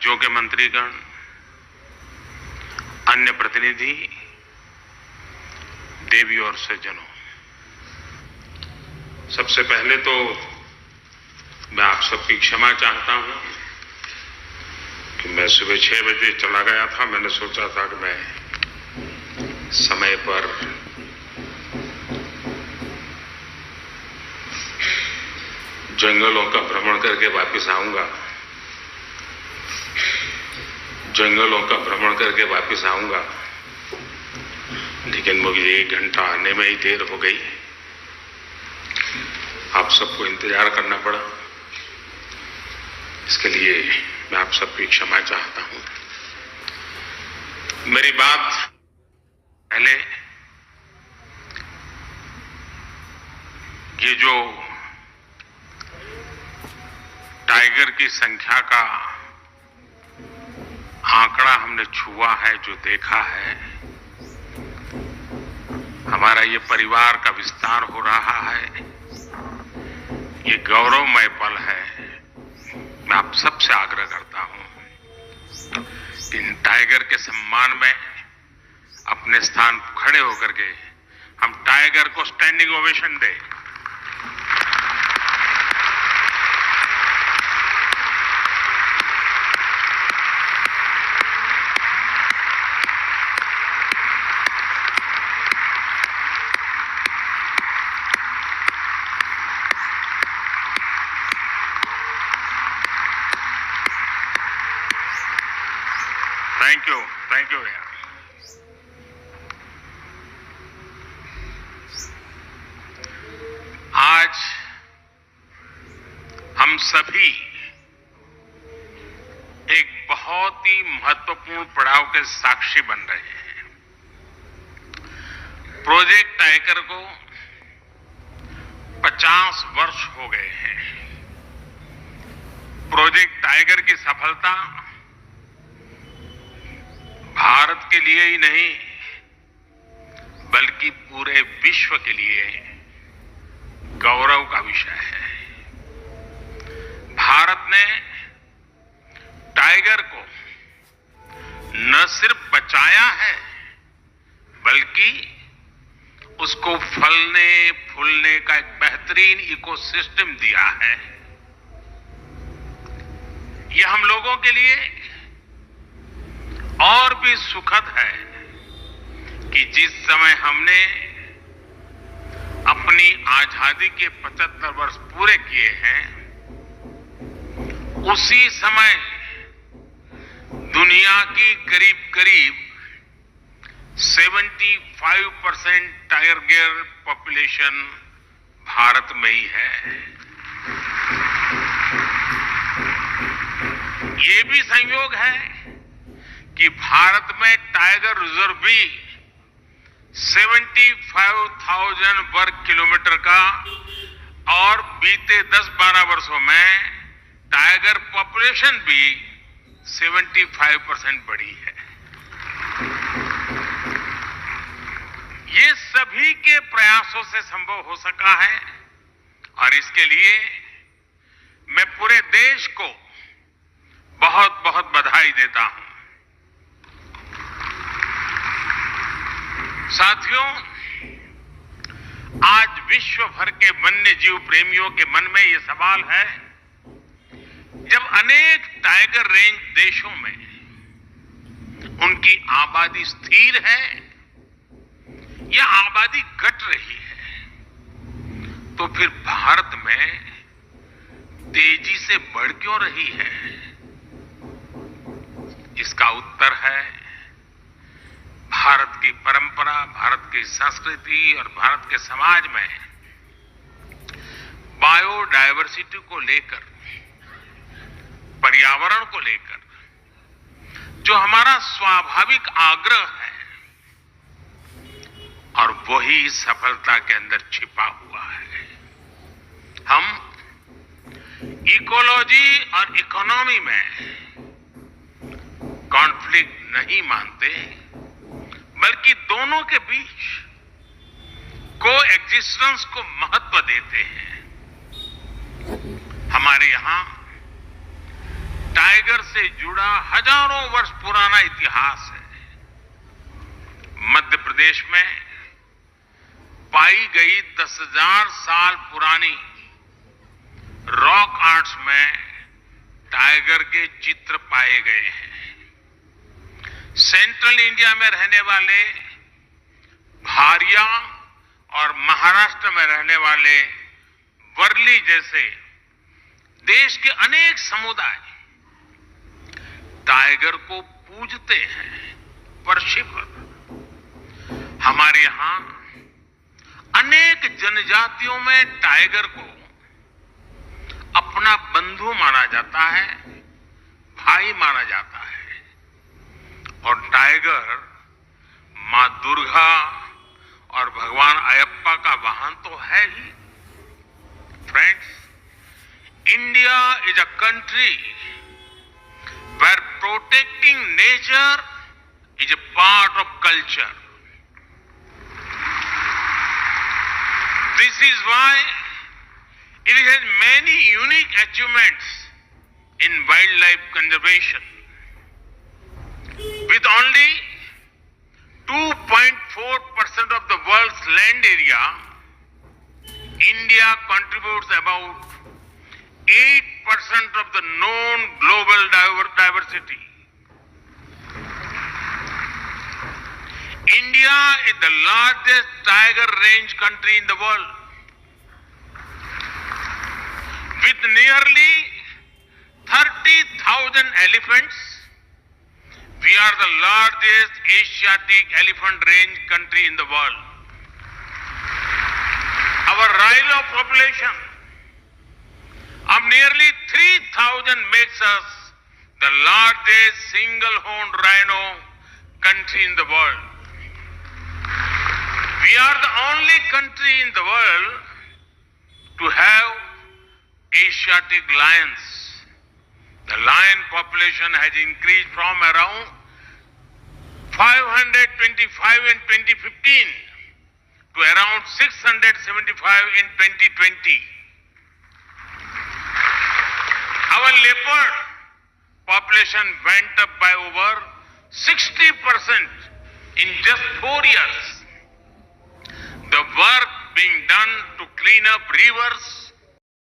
जो के मंत्रीगण, अन्य प्रतिनिधि, देवी और सज्जनों, सबसे पहले तो मैं आप सबकी क्षमा चाहता हूं कि मैं सुबह 6 बजे चला गया था। मैंने सोचा था कि मैं समय पर जंगलों का भ्रमण करके वापस आऊंगा, लेकिन मुझे 1 घंटा आने में ही देर हो गई। आप सबको इंतजार करना पड़ा। इसके लिए मैं आप सबकी क्षमा चाहता हूं। मेरी बात पहले ये जो टाइगर की संख्या का आंकड़ा हमने छुआ है, जो देखा है, हमारा ये परिवार का विस्तार हो रहा है, ये गौरवमय पल है। मैं आप सबसे आग्रह करता हूं कि इन टाइगर के सम्मान में अपने स्थान खड़े होकर के हम टाइगर को स्टैंडिंग ओवेशन दें। थैंक यू भैया। आज हम सभी एक बहुत ही महत्वपूर्ण पड़ाव के साक्षी बन रहे हैं। प्रोजेक्ट टाइगर को 50 वर्ष हो गए हैं। प्रोजेक्ट टाइगर की सफलता भारत के लिए ही नहीं, बल्कि पूरे विश्व के लिए गौरव का विषय है। भारत ने टाइगर को न सिर्फ बचाया है, बल्कि उसको फलने फूलने का एक बेहतरीन इकोसिस्टम दिया है। यह हम लोगों के लिए और भी सुखद है कि जिस समय हमने अपनी आजादी के 75 वर्ष पूरे किए हैं, उसी समय दुनिया की करीब 75% टाइगर पॉपुलेशन भारत में ही है। ये भी संयोग है कि भारत में टाइगर रिजर्व भी 75,000 वर्ग किलोमीटर का, और बीते 10-12 वर्षों में टाइगर पॉपुलेशन भी 75% बढ़ी है। ये सभी के प्रयासों से संभव हो सका है, और इसके लिए मैं पूरे देश को बहुत बहुत बधाई देता हूं। साथियों, आज विश्व भर के वन्य जीव प्रेमियों के मन में यह सवाल है, जब अनेक टाइगर रेंज देशों में उनकी आबादी स्थिर है या आबादी घट रही है, तो फिर भारत में तेजी से बढ़ क्यों रही है? इसका उत्तर है भारत की परंपरा, भारत की संस्कृति और भारत के समाज में बायोडायवर्सिटी को लेकर, पर्यावरण को लेकर जो हमारा स्वाभाविक आग्रह है, और वही सफलता के अंदर छिपा हुआ है। हम इकोलॉजी और इकोनॉमी में कॉन्फ्लिक्ट नहीं मानते, बल्कि दोनों के बीच कोएग्जिस्टेंस को महत्व देते हैं। हमारे यहां टाइगर से जुड़ा हजारों वर्ष पुराना इतिहास है। मध्य प्रदेश में पाई गई 10,000 साल पुरानी रॉक आर्ट्स में टाइगर के चित्र पाए गए हैं। सेंट्रल इंडिया में रहने वाले भारिया और महाराष्ट्र में रहने वाले वर्ली जैसे देश के अनेक समुदाय टाइगर को पूजते हैं, वर्शिप। हमारे यहां अनेक जनजातियों में टाइगर को अपना बंधु माना जाता है, भाई माना जाता है। और टाइगर मां दुर्गा और भगवान अयप्पा का वाहन तो है ही। Friends, India is a country where protecting nature is a part of culture. This is why it has many unique achievements in wildlife conservation. With only 2.4% of the world's land area, India contributes about 8% of the known global diversity. India is the largest tiger range country in the world. With nearly 30,000 elephants, we are the largest Asiatic elephant range country in the world. Our rhino population of nearly 3,000 makes us the largest single-horned rhino country in the world. We are the only country in the world to have Asiatic lions. The lion population has increased from around 525 in 2015 to around 675 in 2020. Our leopard population went up by over 60% in just 4 years. The work being done to clean up rivers,